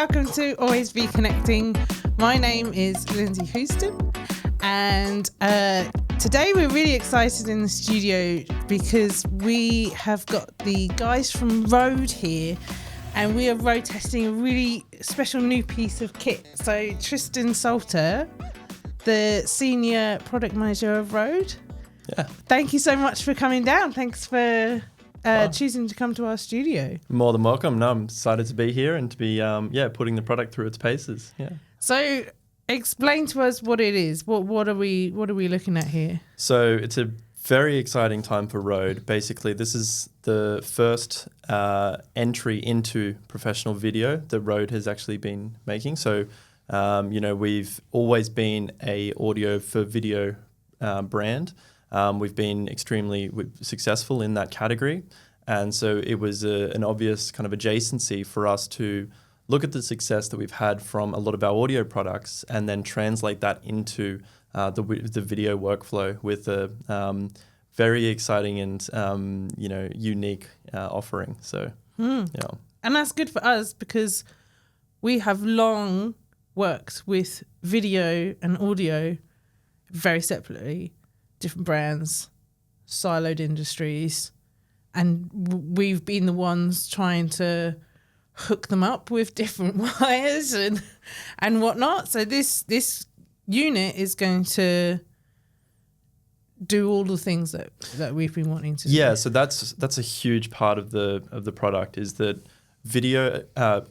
welcome to Always Be Connecting. My name is Lindsay Houston, and today we're really excited in the studio because we have got the guys from RØDE here, and we are road testing a really special new piece of kit. So Tristan Salter, the Senior Product Manager of RØDE. Yeah. Thank you so much for coming down. Thanks for choosing to come to our studio. More than welcome. No, I'm excited to be here and to be putting the product through its paces. Yeah. So explain to us what it is. What are we looking at here? So it's a very exciting time for RØDE. Basically, this is the first entry into professional video that RØDE has actually been making. So we've always been a audio for video brand. We've been extremely successful in that category. And so it was an obvious kind of adjacency for us to look at the success that we've had from a lot of our audio products and then translate that into the video workflow with a very exciting and unique offering. So, And that's good for us because we have long worked with video and audio very separately. Different brands, siloed industries, and we've been the ones trying to hook them up with different wires and whatnot. So this unit is going to do all the things that we've been wanting to do. Yeah, so that's a huge part of the product is that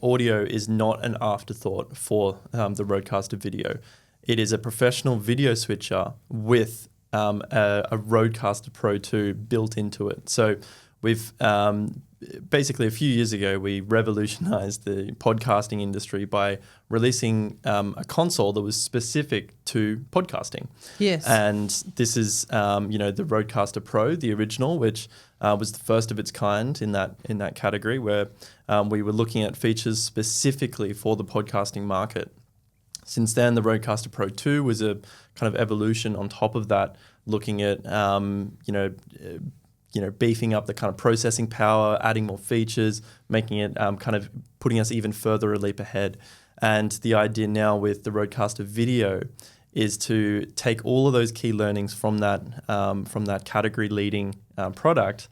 audio is not an afterthought for the RØDECaster video. It is a professional video switcher with a RØDECaster Pro 2 built into it. So we've basically a few years ago, we revolutionized the podcasting industry by releasing a console that was specific to podcasting. Yes. And this is, the RØDECaster Pro, the original, which was the first of its kind in that category where we were looking at features specifically for the podcasting market. Since then, the RØDECaster Pro 2 was a kind of evolution on top of that, looking at, beefing up the kind of processing power, adding more features, making it kind of putting us even further a leap ahead. And the idea now with the RØDECaster Video is to take all of those key learnings from that category leading product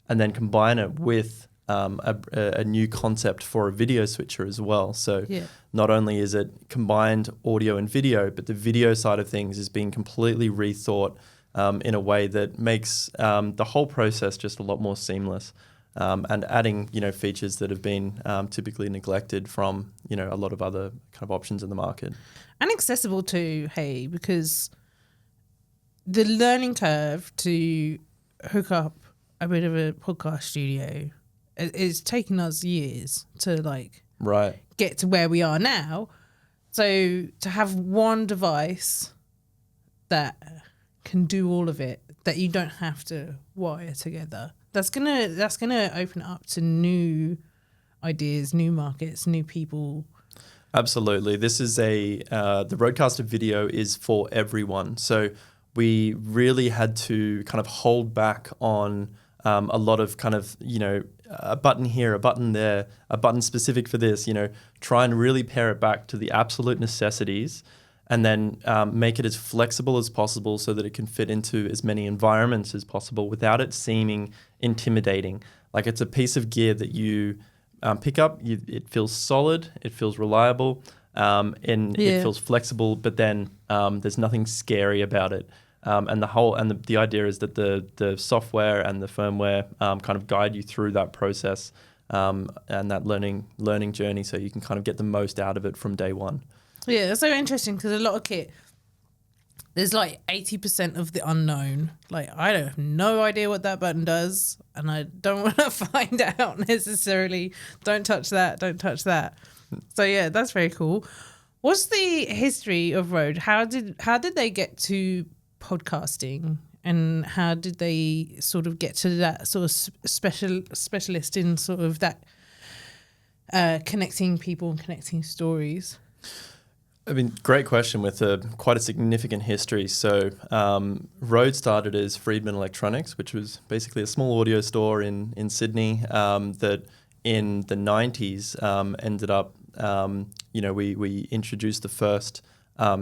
and then combine it with a new concept for a video switcher as well. So not only is it combined audio and video, but the video side of things is being completely rethought in a way that makes the whole process just a lot more seamless and adding, features that have been typically neglected from, a lot of other kind of options in the market. And accessible too, hey, because the learning curve to hook up a bit of a podcast studio it's taken us years to get to where we are now. So to have one device that can do all of it, that you don't have to wire together, that's gonna open up to new ideas, new markets, new people. Absolutely. This is the RØDECaster Video is for everyone. So we really had to kind of hold back on a lot of kind of, a button here, a button there, a button specific for this, try and really pare it back to the absolute necessities and then make it as flexible as possible so that it can fit into as many environments as possible without it seeming intimidating. Like it's a piece of gear that you pick up, it feels solid, it feels reliable, and it feels flexible, but then there's nothing scary about it. And the idea is that the software and the firmware kind of guide you through that process and that learning journey, so you can kind of get the most out of it from day one. Yeah, that's so interesting because a lot of kit, there's 80% of the unknown. I have no idea what that button does, and I don't want to find out necessarily. Don't touch that. Don't touch that. So yeah, that's very cool. What's the history of RØDE? How did they get to podcasting, and how did they sort of get to that sort of specialist in sort of that connecting people and connecting stories? I mean, great question with quite a significant history. So RØDE started as Friedman Electronics, which was basically a small audio store in Sydney that in the 90s ended up we introduced the first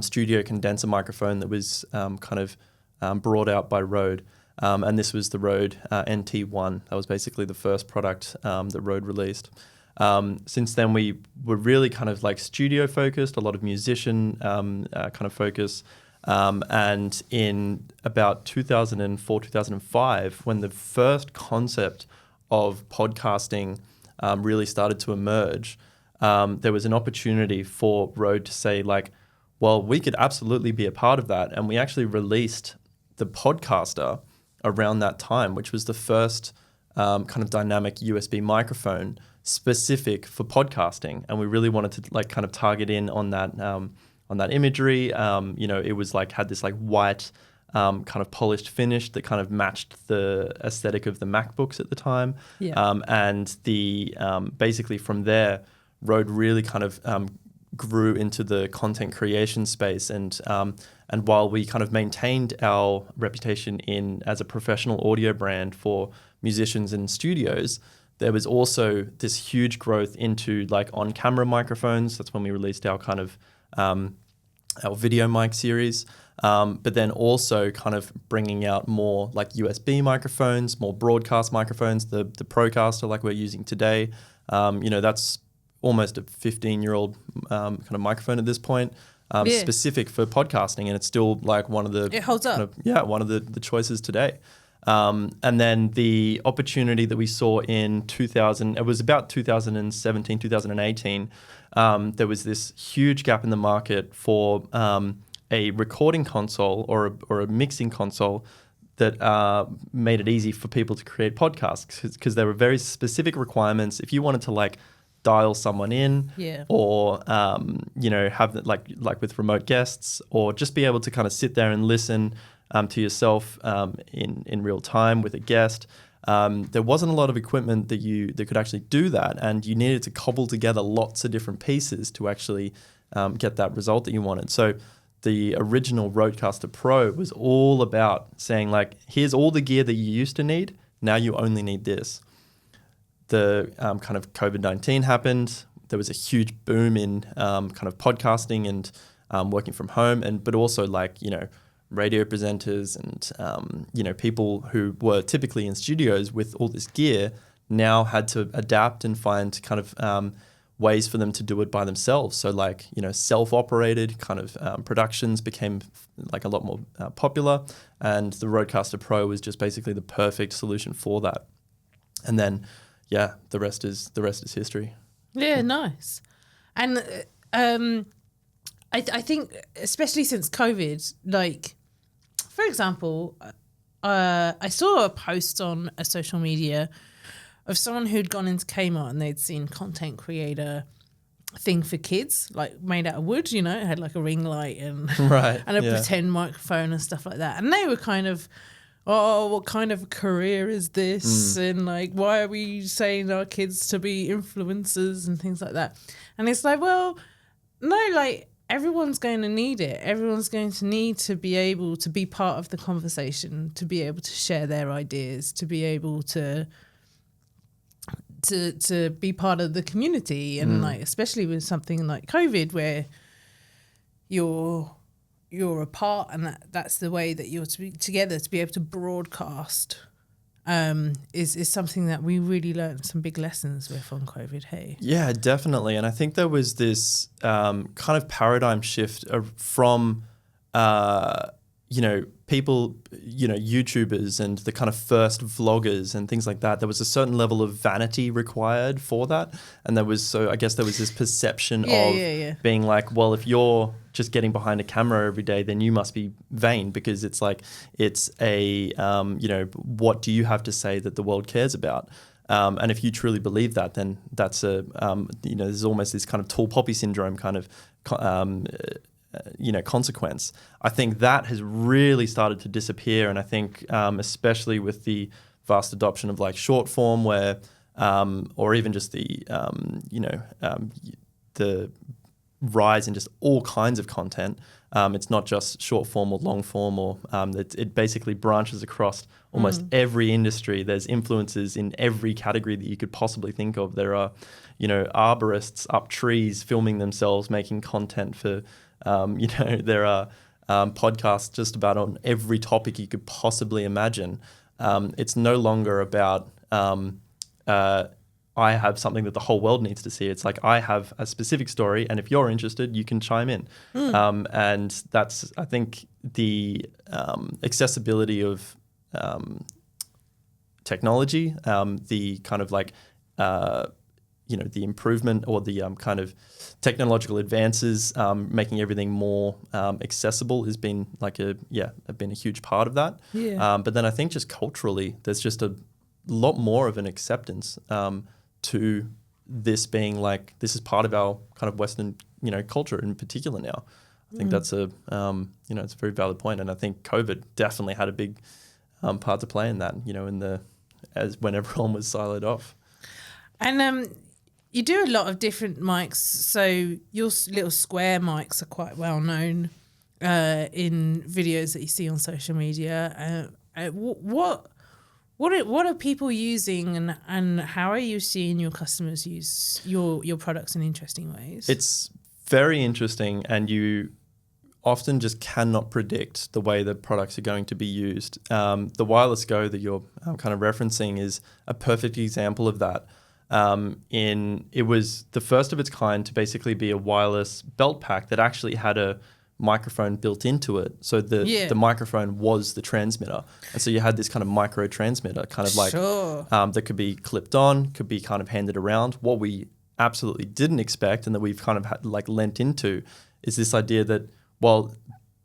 studio condenser microphone that was brought out by RØDE. And this was the RØDE NT1. That was basically the first product that RØDE released. Since then, we were really kind of like studio focused, a lot of musician kind of focus. And in about 2004, 2005, when the first concept of podcasting really started to emerge, there was an opportunity for RØDE to say like, well, we could absolutely be a part of that. And we actually released the Podcaster around that time, which was the first kind of dynamic USB microphone specific for podcasting. And we really wanted to like kind of target in on that imagery. It was like had this like white kind of polished finish that kind of matched the aesthetic of the MacBooks at the time. Yeah. And the basically from there, RØDE really kind of grew into the content creation space. And while we kind of maintained our reputation as a professional audio brand for musicians and studios, there was also this huge growth into like on-camera microphones. That's when we released our kind of our video mic series. But then also kind of bringing out more like USB microphones, more broadcast microphones, the Procaster like we're using today. That's almost a 15-year-old kind of microphone at this point, specific for podcasting, and it's still like one of the it holds up. One of the choices today. And then the opportunity that we saw in 2000, it was about 2017, 2018. There was this huge gap in the market for a recording console or a mixing console that made it easy for people to create podcasts, because there were very specific requirements. If you wanted to like dial someone in, or have that like with remote guests, or just be able to kind of sit there and listen to yourself in real time with a guest. There wasn't a lot of equipment that could actually do that, and you needed to cobble together lots of different pieces to actually get that result that you wanted. So the original Rodecaster Pro was all about saying like, here's all the gear that you used to need, now you only need this. The kind of COVID-19 happened. There was a huge boom in kind of podcasting and working from home, but also like, radio presenters and, people who were typically in studios with all this gear now had to adapt and find kind of ways for them to do it by themselves. So like, self-operated kind of productions became like a lot more popular, and the Rodecaster Pro was just basically the perfect solution for that. And then, the rest is history. Yeah, nice. And I think especially since COVID, like, for example, I saw a post on a social media of someone who'd gone into Kmart and they'd seen content creator thing for kids, like made out of wood, it had like a ring light and and a pretend microphone and stuff like that. And they were kind of, oh, what kind of career is this? And like, why are we saying our kids to be influencers and things like that? And it's like, well, no, like, everyone's going to need it. Everyone's going to need to be able to be part of the conversation, to be able to share their ideas, to be able to be part of the community. And like, especially with something like COVID, where you're apart, and that's the way that you're to be together, to be able to broadcast is something that we really learned some big lessons with on COVID. Hey, yeah, definitely. And I think there was this kind of paradigm shift from people, YouTubers and the kind of first vloggers and things like that. There was a certain level of vanity required for that. And I guess there was this perception of being like, well, if you're just getting behind a camera every day, then you must be vain, because it's like, it's a, what do you have to say that the world cares about? And if you truly believe that, then that's there's almost this kind of tall poppy syndrome kind of, consequence. I think that has really started to disappear, and I think especially with the vast adoption of like short form, where or even just the rise in just all kinds of content. It's not just short form or long form, or it basically branches across almost every industry. There's influencers in every category that you could possibly think of. There are, arborists up trees filming themselves, making content for, there are podcasts just about on every topic you could possibly imagine. It's no longer about I have something that the whole world needs to see. It's like I have a specific story, and if you're interested, you can chime in. And that's, I think, the accessibility of technology, the kind of like, the improvement or the kind of technological advances, making everything more accessible has been been a huge part of that. Yeah. But then I think just culturally, there's just a lot more of an acceptance to this being like, this is part of our kind of Western, culture in particular now. I think that's it's a very valid point. And I think COVID definitely had a big part to play in that, when everyone was siloed off. And you do a lot of different mics. So your little square mics are quite well known in videos that you see on social media. What are people using, and how are you seeing your customers use your products in interesting ways? It's very interesting, and you often just cannot predict the way that products are going to be used. The Wireless Go that you're kind of referencing is a perfect example of that. It was the first of its kind to basically be a wireless belt pack that actually had a microphone built into it. So the microphone was the transmitter. And so you had this kind of micro transmitter kind of like that could be clipped on, could be kind of handed around. What we absolutely didn't expect, and that we've kind of lent into, is this idea that, well,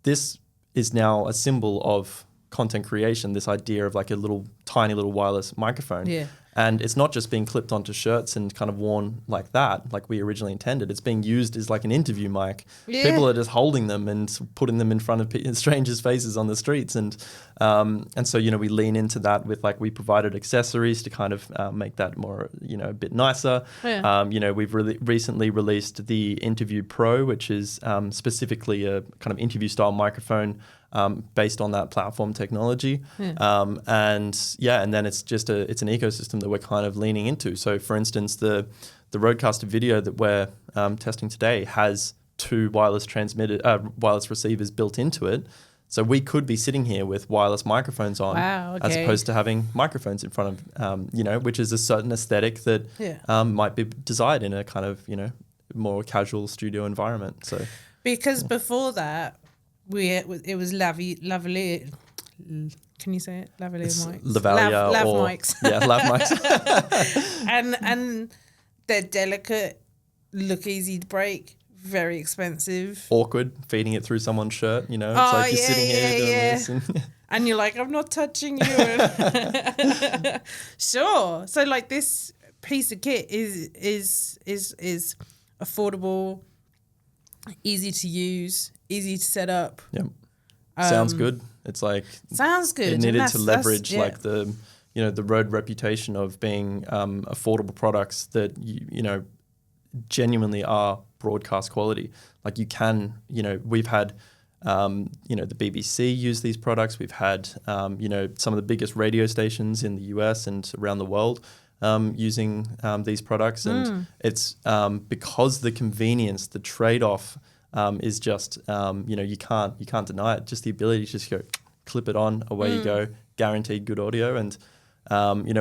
this is now a symbol of content creation, this idea of like a tiny little wireless microphone. Yeah. And it's not just being clipped onto shirts and kind of worn like that, like we originally intended. It's being used as like an interview mic. Yeah. People are just holding them and putting them in front of strangers' faces on the streets. And so, we lean into that with we provided accessories to kind of make that more, a bit nicer. Yeah. We've recently released the Interview Pro, which is specifically a kind of interview style microphone based on that platform technology. Yeah. And then it's just it's an ecosystem that we're kind of leaning into. So for instance, the Rodecaster video that we're testing today has two wireless receivers built into it. So we could be sitting here with wireless microphones on, as opposed to having microphones in front of, which is a certain aesthetic that might be desired in a kind of, more casual studio environment. So because before that, it was lavalier. Can you say it? Lavalier mics. Lavalier lav or mics. Yeah, lav mics. and they're delicate, look easy to break, very expensive. Awkward feeding it through someone's shirt. It's like you're sitting here doing this, and you're like, I'm not touching you. Sure. So this piece of kit is affordable, easy to use, easy to set up. Yep. Sounds good. It's sounds good. It needed to leverage the the RØDE reputation of being affordable products that genuinely are broadcast quality. You can we've had the BBC use these products. We've had some of the biggest radio stations in the US and around the world using these products, and it's because the convenience, the trade-off is just you can't deny it. Just the ability to just go clip it on, away you go, guaranteed good audio. And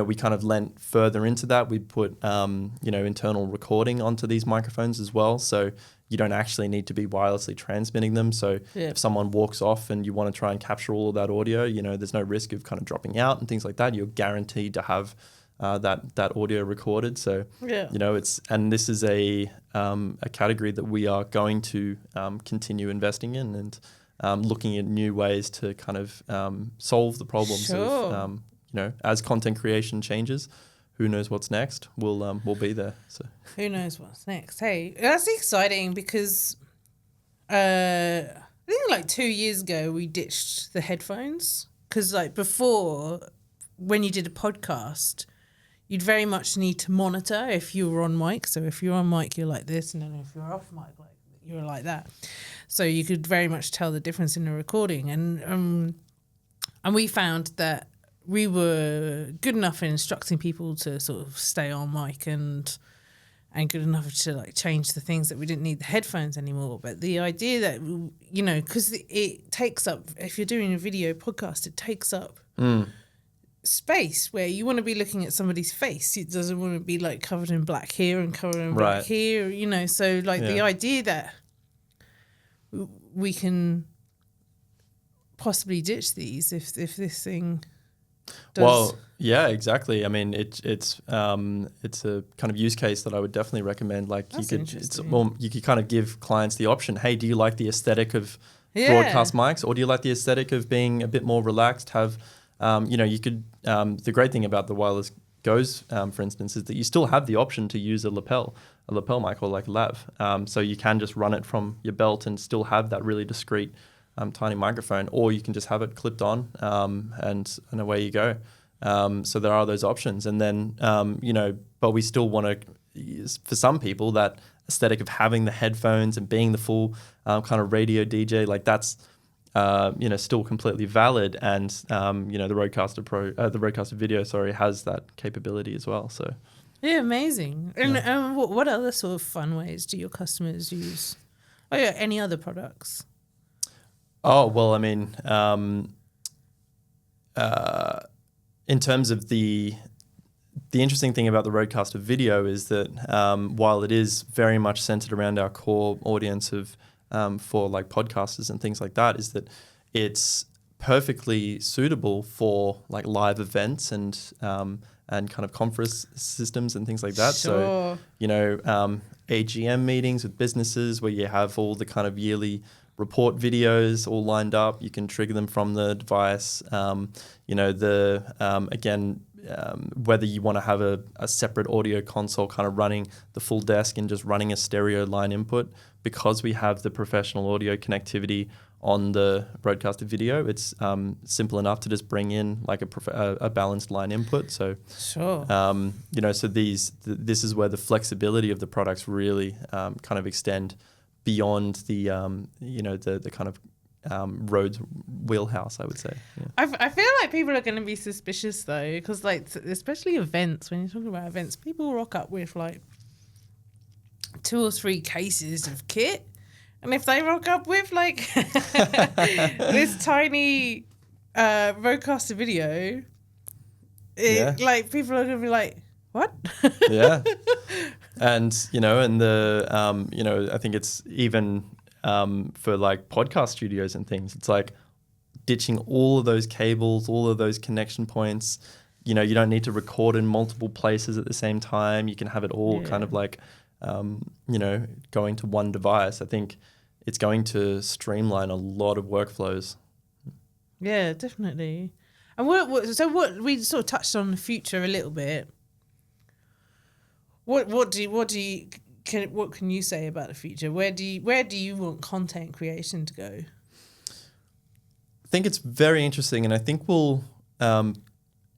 we kind of lent further into that. We put internal recording onto these microphones as well, so you don't actually need to be wirelessly transmitting them. So if someone walks off and you want to try and capture all of that audio, there's no risk of kind of dropping out and things like that. You're guaranteed to have that audio recorded. So this is a category that we are going to continue investing in, and looking at new ways to kind of solve the problems of as content creation changes. Who knows what's next? We'll be there. So who knows what's next? Hey, that's exciting because I think 2 years ago we ditched the headphones, because before, when you did a podcast, you'd very much need to monitor if you were on mic. So if you're on mic, you're like this, and then if you're off mic, like this. you were like that. So you could very much tell the difference in the recording. And we found that we were good enough in instructing people to sort of stay on mic and good enough to like change the things that we didn't need the headphones anymore. But the idea that, you know, because it takes up, if you're doing a video podcast, it takes up space where you want to be looking at somebody's face. It doesn't want to be like covered in black here and covered in black here, you know. So like the idea that we can possibly ditch these if this thing does. Well, yeah, exactly. I mean, it's a kind of use case that I would definitely recommend. Like That's you could kind of give clients the option. Hey, do you like the aesthetic of broadcast mics, or do you like the aesthetic of being a bit more relaxed? Have you could. The great thing about the wireless Goes, for instance, is that you still have the option to use a lapel mic or like a lav. So you can just run it from your belt and still have that really discreet tiny microphone, or you can just have it clipped on and away you go. So there are those options. And then, but we still want to, for some people, that aesthetic of having the headphones and being the full kind of radio DJ, like that's, still completely valid. And, the Rodecaster Video, has that capability as well. So. Yeah, amazing. And what other sort of fun ways do your customers use? Oh yeah, any other products? Oh, well, I mean, in terms of the interesting thing about the Rodecaster Video is that while it is very much centered around our core audience of for like podcasters and things like that, is that it's perfectly suitable for like live events and kind of conference systems and things like that. Sure. So, AGM meetings with businesses where you have all the kind of yearly report videos all lined up. You can trigger them from the device. Whether you want to have a separate audio console kind of running the full desk and just running a stereo line input, because we have the professional audio connectivity on the Rodecaster Video, it's simple enough to just bring in like a balanced line input. So, sure. This is where the flexibility of the products really kind of extend beyond the the kind of Rhodes wheelhouse, I would say. Yeah. I feel like people are going to be suspicious though, because like especially events, when you're talking about events, people rock up with like 2 or 3 cases of kit, and if they rock up with like this tiny Rodecaster Video, like people are going to be like, what? Yeah. And, I think it's even for like podcast studios and things, it's like ditching all of those cables, all of those connection points. You don't need to record in multiple places at the same time. You can have it all kind of like, going to one device. I think it's going to streamline a lot of workflows. Yeah, definitely. And what we sort of touched on the future a little bit. What can you say about the future? Where do you want content creation to go? I think it's very interesting, and I think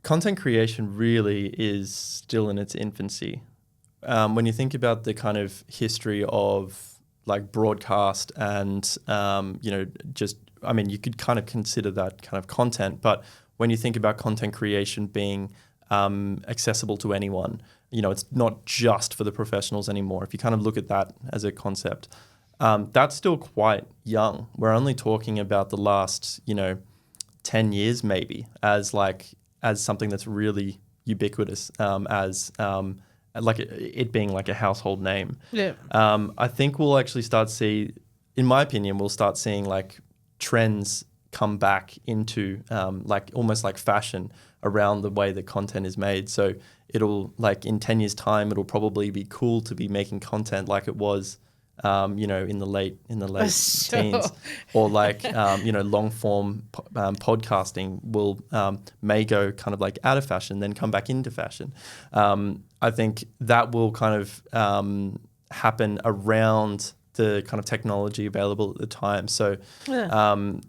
content creation really is still in its infancy. When you think about the kind of history of like broadcast and you could kind of consider that kind of content, but when you think about content creation being accessible to anyone, it's not just for the professionals anymore. If you kind of look at that as a concept, that's still quite young. We're only talking about the last, 10 years maybe as something that's really ubiquitous, as like it being like a household name. Yeah. I think we'll actually in my opinion, we'll start seeing like trends come back into like almost like fashion around the way the content is made. So it'll like in 10 years time, it'll probably be cool to be making content like it was, in the late teens, or like, long form podcasting may go kind of like out of fashion, then come back into fashion. I think that will kind of happen around the kind of technology available at the time. So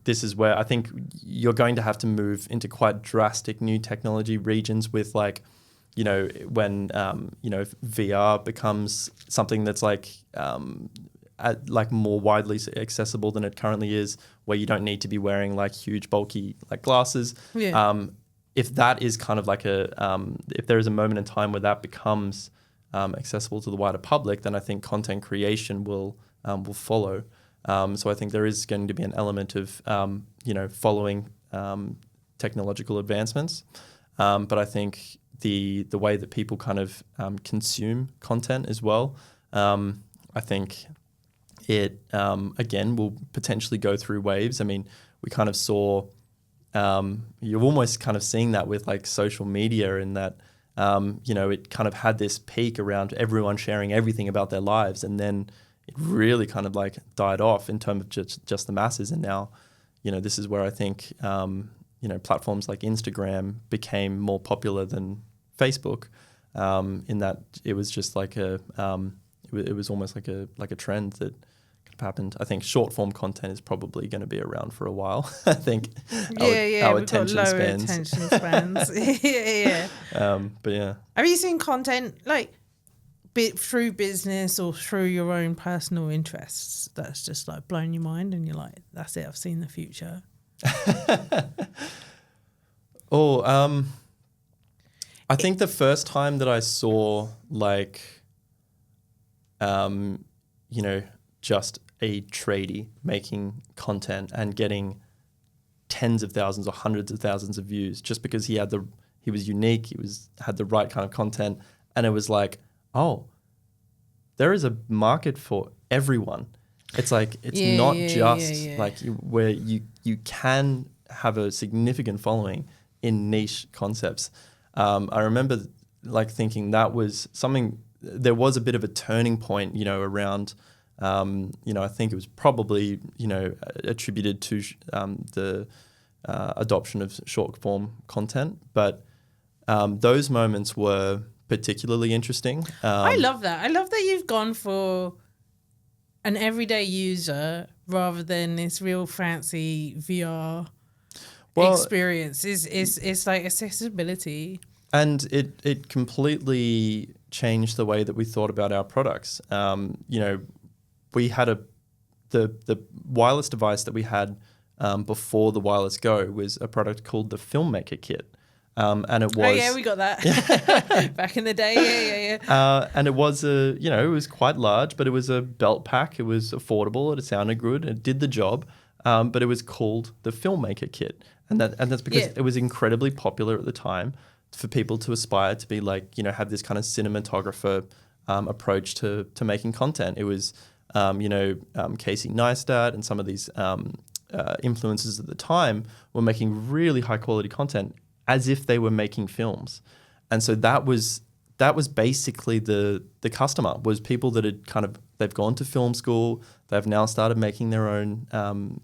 this is where I think you're going to have to move into quite drastic new technology regions with like, when, VR becomes something that's like like more widely accessible than it currently is, where you don't need to be wearing like huge bulky like glasses. Yeah. If that is kind of like if there is a moment in time where that becomes accessible to the wider public, then I think content creation will follow. So I think there is going to be an element of following technological advancements, but I think the way that people kind of consume content as well, I think it again will potentially go through waves. I mean, we kind of saw. You're almost kind of seeing that with like social media, in that it kind of had this peak around everyone sharing everything about their lives, and then it really kind of like died off in terms of just the masses. And now, this is where I think platforms like Instagram became more popular than Facebook, in that it was just like it was almost like a trend that happened. I think short form content is probably going to be around for a while. I think our attention spans. Yeah. But yeah. Have you seen content like through business or through your own personal interests that's just like blown your mind and you're like, that's it, I've seen the future? I think the first time that I saw like, just a tradie making content and getting tens of thousands or hundreds of thousands of views just because he was unique, had the right kind of content, and it was like, oh, there is a market for everyone. It's like not just like where you can have a significant following in niche concepts. I remember like thinking that was something. There was a bit of a turning point, around. I think it was probably, attributed to the adoption of short form content, but those moments were particularly interesting. I love that. I love that you've gone for an everyday user rather than this real fancy VR experience. It's like accessibility. And it completely changed the way that we thought about our products. We had the wireless device that we had before the Wireless Go was a product called the Filmmaker Kit. And it was... Oh, yeah, we got that back in the day. Yeah. And it was it was quite large, but it was a belt pack. It was affordable. It sounded good. It did the job. But it was called the Filmmaker Kit. And that's because it was incredibly popular at the time for people to aspire to be like, have this kind of cinematographer approach to making content. It was, Casey Neistat and some of these influencers at the time were making really high quality content as if they were making films. And so that was basically the customer, was people that had they've gone to film school, they've now started making their own,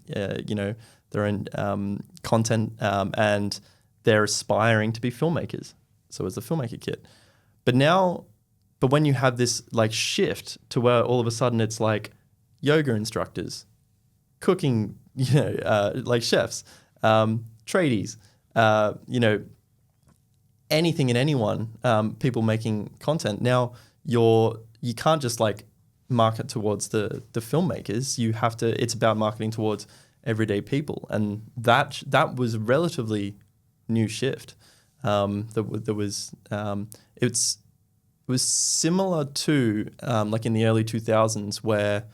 their own content, and they're aspiring to be filmmakers. So it's the Filmmaker Kit. But when you have this like shift to where all of a sudden it's like yoga instructors, cooking, like chefs, tradies, anything and anyone, people making content. Now you can't just like market towards the filmmakers. You have to. It's about marketing towards everyday people, and that was a relatively new shift. It was similar to like in the early 2000s where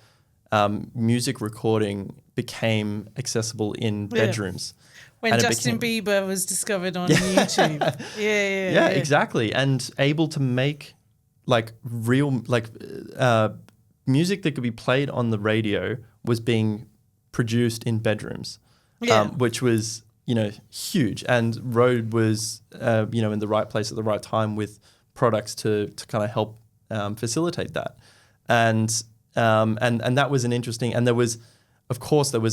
music recording became accessible in bedrooms. When Justin Bieber was discovered on YouTube. Yeah, exactly. And able to make like real, like music that could be played on the radio was being produced in bedrooms, which was, huge. And RØDE was, in the right place at the right time with products to kind of help facilitate that. And that was an interesting, and there was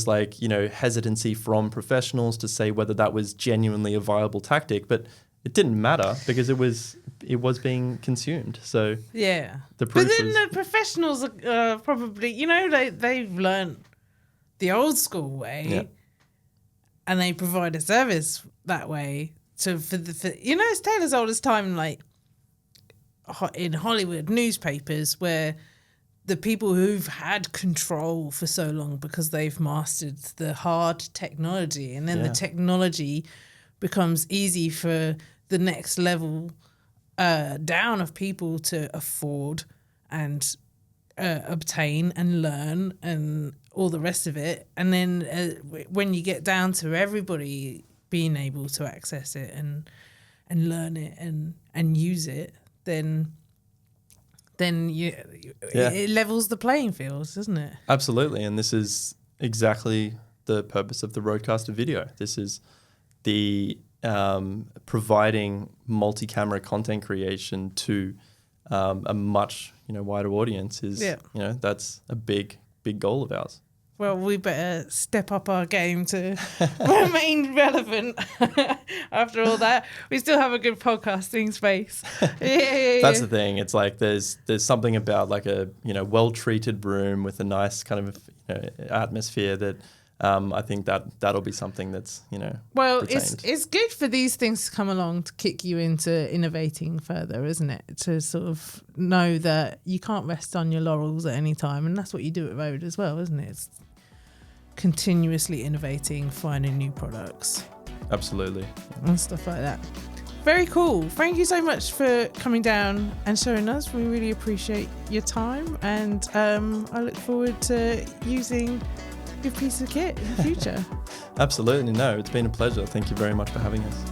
like, hesitancy from professionals to say whether that was genuinely a viable tactic, but it didn't matter because it was being consumed. So yeah, the proof but then the professionals are probably, they've learned the old school way, and they provide a service that way. So it's tale as old as time, like in Hollywood newspapers where the people who've had control for so long because they've mastered the hard technology, and then the technology becomes easy for the next level down of people to afford and obtain and learn and all the rest of it. And then when you get down to everybody being able to access it and learn it and use it, then it levels the playing field, doesn't it? Absolutely. And this is exactly the purpose of the Rodecaster video. This is the providing multi-camera content creation to a much wider audience is that's a big goal of ours. Well, we better step up our game to remain relevant. After all that, we still have a good podcasting space. Yeah. That's the thing. It's like there's something about like a well-treated room with a nice kind of atmosphere that I think that'll be something that's well, retained. it's good for these things to come along to kick you into innovating further, isn't it? To sort of know that you can't rest on your laurels at any time, and that's what you do at RØDE as well, isn't it? It's continuously innovating, finding new products. Absolutely. And stuff like that. Very cool. Thank you so much for coming down and showing us. We really appreciate your time, and I look forward to using your piece of kit in the future. Absolutely. No, it's been a pleasure. Thank you very much for having us.